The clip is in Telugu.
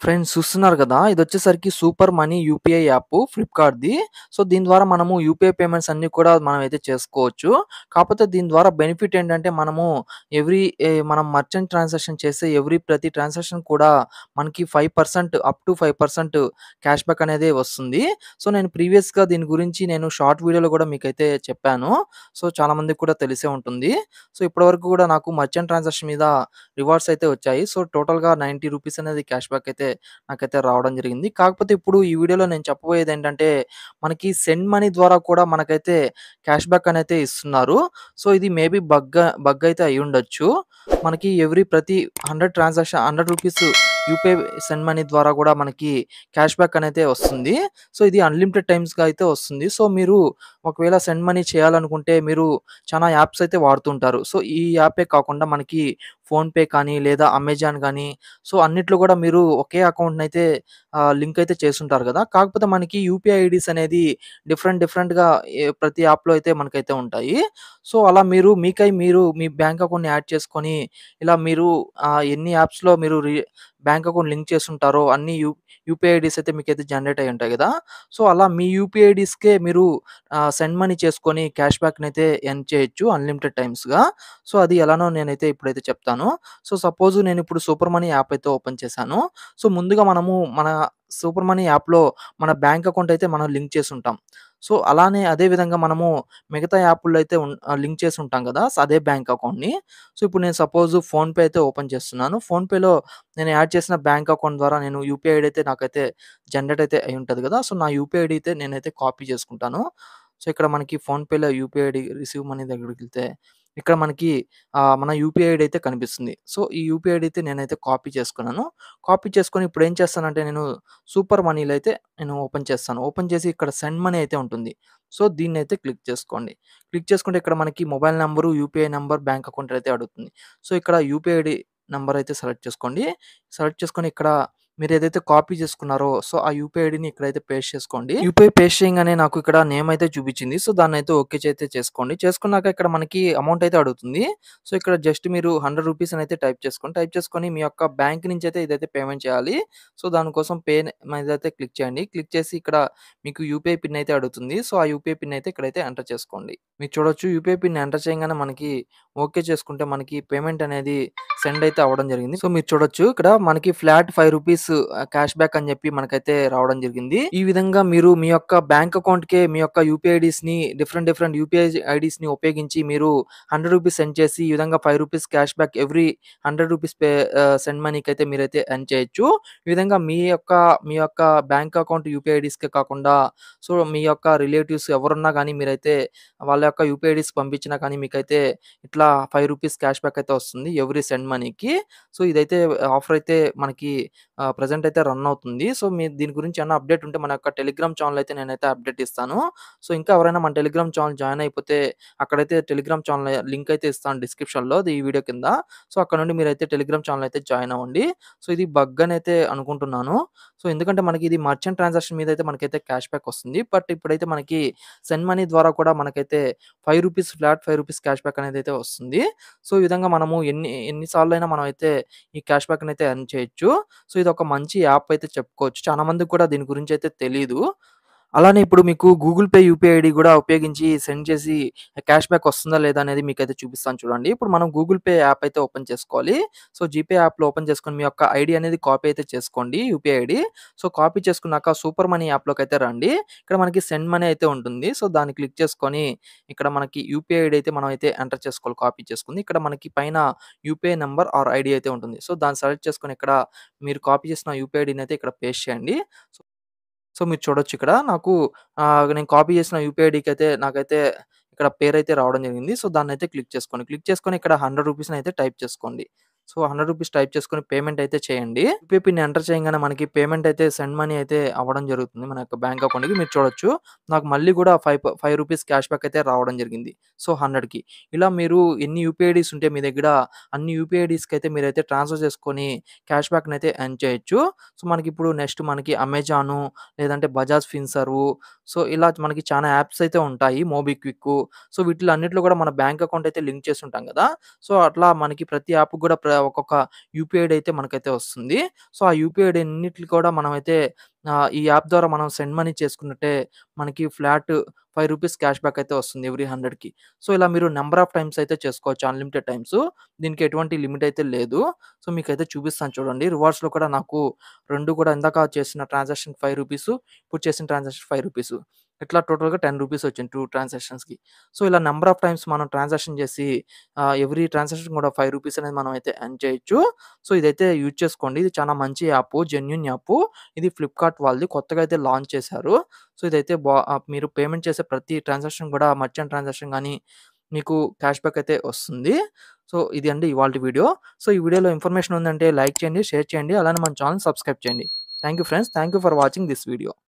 ఫ్రెండ్స్ చూస్తున్నారు కదా! ఇదొచ్చేసరికి సూపర్ మనీ యూపీఐ యాప్ ఫ్లిప్‌కార్ట్‌ది. సో, దీని ద్వారా మనము యూపీఐ పేమెంట్స్ అన్నీ కూడా మనమైతే చేసుకోవచ్చు. కాపోతే దీని ద్వారా బెనిఫిట్ ఏంటంటే మనము మనం మర్చెంట్ ట్రాన్సాక్షన్ చేసే ప్రతి ట్రాన్సాక్షన్ కూడా మనకి 5% అప్ టు 5% క్యాష్ బ్యాక్ అనేది వస్తుంది. సో, నేను ప్రీవియస్‌గా దీని గురించి షార్ట్ వీడియోలో కూడా మీకైతే చెప్పాను. సో, చాలామందికి కూడా తెలిసే ఉంటుంది. సో, ఇప్పటివరకు కూడా నాకు మర్చెంట్ ట్రాన్సాక్షన్ మీద రివార్డ్స్ అయితే వచ్చాయి. సో, టోటల్‌గా రూ. 90 అనేది క్యాష్ బ్యాక్ అయితే నాకైతే రావడం జరిగింది. కాకపోతే ఇప్పుడు ఈ వీడియోలో నేను చెప్పబోయేదేంటంటే, మనకి సెండ్ మనీ ద్వారా కూడా మనకైతే క్యాష్ బ్యాక్ అనైతే ఇస్తున్నారు. సో, ఇది మేబీ బగ్ అయితే అయ్యుండొచ్చు. మనకి ప్రతి 100 రూపీస్ యూపీఐ సెండ్ మనీ ద్వారా కూడా మనకి క్యాష్ బ్యాక్ అనైతే వస్తుంది. సో, ఇది అన్‌లిమిటెడ్ టైమ్స్‌గా అయితే వస్తుంది. సో, మీరు ఒకవేళ సెండ్ మనీ చేయాలనుకుంటే మీరు చానా యాప్స్ అయితే వాడుతుంటారు. సో, ఈ యాపే కాకుండా మనకి ఫోన్‌పే కానీ, లేదా అమెజాన్ గానీ, సో, అన్నిట్లో గూడా మీరు ఒకే అకౌంట్‌నయితే లింక్ అయితే చేసుంటారు గదా! కాకపోతే మనకి యూపీఐ ఐడీస్ అనేది డిఫరెంట్‌గా ప్రతి యాప్‌లో అయితే మనకైతే ఉంటాయి. సో, అలా మీరు మీ బ్యాంక్ అకౌంట్‌ని యాడ్ చేసుకొని, ఇలా మీరు ఎన్ని యాప్స్‌లో మీరు బ్యాంక్ అకౌంట్ లింక్ చేసుంటారో అన్ని యూపీఐ ఐడీస్ అయితే మీకైతే జనరేట్ అయ్యి ఉంటాయి గదా! సో, అలా మీ యూపీఐ ఐడీస్‌కే మీరు సెండ్ మనీ చేసుకొని క్యాష్ బ్యాక్‌నైతే ఎర్న్ చేయొచ్చు అన్‌లిమిటెడ్ టైమ్స్‌గా. సో, అది ఎలానో నేనైతే ఇప్పుడైతే చెప్తాను. సో, సపోజ్ నేనిప్పుడు సూపర్ మనీ యాప్ అయితే ఓపెన్ చేశాను. సో, ముందుగా మనము మన సూపర్ మనీ యాప్‌లో మన బ్యాంక్ అకౌంట్ అయితే మనం లింక్ చేసుంటాం. సో, అదే విధంగా మనము మిగతా యాపుల్లో అయితే లింక్ చేసుంటాం గదా! అదే బ్యాంక్ అకౌంట్‌ని. సో, ఇప్పుడు నేను సపోజ్ ఫోన్‌పే అయితే ఓపెన్ చేస్తున్నాను. ఫోన్‌పేలో నేను యాడ్ చేసిన బ్యాంక్ అకౌంట్ ద్వారా యూపీఐ ఐడీ అయితే నాకైతే జనరేట్ అయితే అయ్యి ఉంటది గదా! సో, నా యూపీఐ ఐడీ అయితే నేనైతే కాపీ చేసుకుంటాను. సో, ఇక్కడ మనకి ఫోన్‌పేలో యూపీఐ ఐడీ రిసీవ్ మనీ దగ్గరికెళ్తే ఇక్కడ మనకి మన యూపీఐ ఐడీ అయితే కనిపిస్తుంది. సో, ఈ యూపీఐ ఐడీ అయితే నేనైతే కాపీ చేసుకున్నాను. కాపీ చేసుకొని ఇప్పుడేం చేస్తానంటే సూపర్ మనీలో అయితే ఓపెన్ చేస్తాను. ఓపెన్ చేసి ఇక్కడ సెండ్ మనీ అయితే ఉంటుంది. సో, దీన్నైతే క్లిక్ చేసుకోండి. క్లిక్ చేసుకుంటే ఇక్కడ మనకి mobile number, UPI number, bank account అయితే అడుగుతుంది. సో, ఇక్కడ యూపీఐ ఐడీ నంబర్ అయితే సెలెక్ట్ చేసుకోండి. సెలెక్ట్ చేసుకొని ఇక్కడ మీరేదైతే కాపీ చేసుకున్నారో సో, ఆ యూపీఐ ఐడీని ఇక్కడైతే పేస్ట్ చేసుకోండి. యూపీఐ పేస్ట్ చేయంగానే నాకు ఇక్కడ నేమ్ అయితే చూపించింది. సో, దాన్నైతే ఓకే అయితే చేసుకోండి. చేసుకున్నాక ఇక్కడ మనకి అమౌంట్ అయితే అడుగుతుంది. సో, ఇక్కడ జస్ట్ మీరు రూ. 100 అనైతే టైప్ చేసుకోండి. టైప్ చేసుకొని మీ యొక్క బ్యాంక్ నుంచి అయితే ఇదైతే పేమెంట్ చేయాలి. సో, దానికోసం మీదైతే క్లిక్ చేయండి. క్లిక్ చేసి ఇక్కడ మీకు యూపీఐ పిన్ అయితే అడుగుతుంది. సో, ఆ యూపీఐ పిన్ అయితే ఇక్కడైతే ఎంటర్ చేసుకోండి. మీరు చూడొచ్చు యూపీఐ పిన్ ఎంటర్ చేయంగానే మనకి ఓకే చేసుకుంటే మనకి పేమెంట్ అనేది సెండ్ అయితే అవ్వడం జరిగింది. సో, మీరు చూడొచ్చు ఇక్కడ మనకి ఫ్లాట్ రూ. 5 క్యాష్ బ్యాక్ అని చెప్పి మనకైతే రావడం జరిగింది. ఈ విధంగా మీరు మీ యొక్క బ్యాంక్ అకౌంట్‌కే మీ యొక్క యూపీఐ ఐడీస్‌ని డిఫరెంట్ యూపీఐ ఐడీస్‌ని ఉపయోగించి మీరు రూ. 100 సెండ్ చేసి ఈ విధంగా రూ. 5 క్యాష్ బ్యాక్ ఎవ్రీ రూ. 100 సెండ్ మనీకైతే మీరైతే ఎర్న్ చేయొచ్చు. ఈ విధంగా మీ యొక్క బ్యాంక్ అకౌంట్ యూపీఐ ఐడీస్‌కే కాకుండా సో, మీ యొక్క రిలేటివ్స్ ఎవరున్నా గానీ మీరైతే వాళ్ళ యొక్క యూపీఐ ఐడీస్ పంపించినా కానీ మీకైతే ఇట్లా రూ. 5 క్యాష్ బ్యాక్ అయితే వస్తుంది ఎవ్రీ సెండ్ మనీకి. సో, ఇదైతే ఆఫర్ అయితే మనకి ప్రెజెంట్ అయితే రన్ అవుతుంది. సో, మీరు దీని గురించి ఏమన్నా అప్డేట్ ఉంటే మన యొక్క టెలిగ్రామ్ ఛానెల్ అయితే నేనైతే అప్డేట్ ఇస్తాను. సో, ఇంకా ఎవరైనా మన టెలిగ్రామ్ ఛానెల్ జాయిన్ అయిపోతే అక్కడైతే టెలిగ్రామ్ ఛానెల్ లింక్ అయితే ఇస్తాను డిస్క్రిప్షన్‌లో ఈ వీడియో కింద. సో, అక్కడ నుండి మీరైతే టెలిగ్రామ్ ఛానెల్ అయితే జాయిన్ అవ్వండి. సో, ఇది బగ్ అనైతే అనుకుంటున్నాను. సో, ఎందుకంటే మనకి ఇది మర్చెంట్ ట్రాన్సాక్షన్ మీద అయితే మనకైతే క్యాష్ బ్యాక్ వస్తుంది. బట్ ఇప్పుడైతే మనకి సెండ్ మనీ ద్వారా కూడా మనకైతే ఫ్లాట్ రూ. 5 క్యాష్ బ్యాక్ అనేదైతే వస్తుంది. సో, ఈ విధంగా మనము ఎన్ని సార్లైనా మనమైతే ఈ క్యాష్ బ్యాక్‌నైతే ఎర్న్ చేయొచ్చు. సో, ఇదొక మంచి యాప్ అయితే చెప్పుకోవచ్చు. చాలా మందికి కూడా దీని గురించయితే తెలీదు. అలానే ఇప్పుడు మీకు గూగుల్ పే యూపీఐ ఐడీ గూడా ఉపయోగించి సెండ్ చేసి క్యాష్ బ్యాక్ వస్తుందా లేదా అనేది మీకైతే చూపిస్తాను చూడండి. ఇప్పుడు మనం గూగుల్ పే యాప్ అయితే ఓపెన్ చేసుకోవాలి. సో, జీపే యాప్‌లో ఓపెన్ చేసుకొని మీ యొక్క ఐడీ అనేది కాపీ అయితే చేసుకోండి యూపీఐ ఐడీ. సో, కాపీ చేసుకున్నాక సూపర్ మనీ యాప్‌లోకైతే రండి. ఇక్కడ మనకి సెండ్ మనీ అయితే ఉంటుంది. సో, దాన్ని క్లిక్ చేసుకొని ఇక్కడ మనకి యూపీఐ ఐడీ అయితే మనమైతే ఎంటర్ చేసుకోవాలి కాపీ చేసుకుంది. ఇక్కడ మనకి పైన యూపీఐ నంబర్ ఆర్ ఐడీ అయితే ఉంటుంది. సో, దాన్ని సెలెక్ట్ చేసుకొని ఇక్కడ మీరు కాపీ చేసిన యూపీఐ ఐడీని అయితే ఇక్కడ పేస్ట్ చేయండి. సో, మీరు చూడొచ్చు ఇక్కడ నేను కాపీ చేసిన యూపీఐ ఐడీకైతే నాకైతే ఇక్కడ పేరైతే రావడం జరిగింది. సో, దాన్నైతే క్లిక్ చేసుకోండి. క్లిక్ చేసుకొని ఇక్కడ రూ. 100 టైప్ చేసుకోండి. సో, రూ. 100 టైప్ చేసుకొని పేమెంట్ అయితే చేయండి. యూపీఐ పిన్ ఎంటర్ చేయంగానే మనకి పేమెంట్ అయితే సెండ్ మనీ అయితే అవ్వడం జరుగుతుంది. మన యొక్క బ్యాంక్ అకౌంట్‌కి మీరు చూడొచ్చు. నాకు మళ్ళీ కూడా రూ. 5 క్యాష్ బ్యాక్ అయితే రావడం జరిగింది. సో, 100కి. ఇలా మీరు ఎన్ని యూపీఐ ఐడీస్ ఉంటే మీ దగ్గర అన్ని యూపీఐ ఐడీస్‌కైతే మీరైతే ట్రాన్స్‌ఫర్ చేసుకొని క్యాష్ బ్యాక్‌నైతే ఎర్న్ చేయొచ్చు. సో, మనకిప్పుడు నెక్స్ట్ మనకి అమెజాను లేదంటే బజాజ్ ఫిన్సర్వ్ సో, ఇలా మనకి చానా యాప్స్ అయితే ఉంటాయి. మోబిక్విక్ సో, వీటిలో అన్నిట్లో కూడా మన బ్యాంక్ అకౌంట్ అయితే లింక్ చేసుంటాం గదా! సో, అట్లా మనకి ప్రతి యాప్‌కి కూడా ఒక్కొక్క యూపీఐ ఐడీ అయితే మనకైతే వస్తుంది. సో, ఆ యూపీఐ ఐడీ అన్నిట్లి కూడా మనమైతే ఈ యాప్ ద్వారా మనం సెండ్ మనీ చేసుకున్నట్టే మనకి ఫ్లాట్ రూ. 5 క్యాష్ బ్యాక్ అయితే వస్తుంది ఎవ్రీ 100కి. సో, ఇలా మీరు నంబర్ ఆఫ్ టైమ్స్ అయితే చేసుకోవచ్చు. Unlimited times. దీనికి ఎటువంటి లిమిట్ అయితే లేదు. సో, మీకైతే చూపిస్తాను చూడండి. రివార్డ్స్‌లో కూడా నాకు 2 కూడా ఇందాక చేసిన ట్రాన్సాక్షన్ రూ. 5, ఇప్పుడు చేసిన ట్రాన్సాక్షన్ రూ. 5. ఇట్లా టోటల్‌గా రూ. 10 వచ్చింది 2 ట్రాన్సాక్షన్స్‌కి. సో, ఇలా నంబర్ ఆఫ్ టైమ్స్ మనం ట్రాన్సాక్షన్ చేసి ఎవ్రీ ట్రాన్సాక్షన్ కూడా రూ. 5 అనేది మనం అయితే ఎర్న్ చేయొచ్చు. సో, ఇదైతే యూజ్ చేసుకోండి. ఇది చాలా మంచి యాపు. Genuine app. ఇది ఫ్లిప్‌కార్ట్ వాళ్ళది. కొత్తగా అయితే లాంచ్ చేశారు. సో, ఇదైతే మీరు పేమెంట్ చేసే ప్రతి ట్రాన్సాక్షన్ కూడా మర్చెంట్ ట్రాన్సాక్షన్ గాని మీకు క్యాష్ బ్యాక్ అయితే వస్తుంది. సో, ఇది అండి ఇవాల్టి వీడియో. సో, ఈ వీడియోలో ఇన్ఫర్మేషన్ ఉందంటే లైక్ చేయండి, షేర్ చేయండి. అలానే మన ఛానెల్ సబ్స్క్రైబ్ చేయండి. Thank you friends. Thank you for watching this video.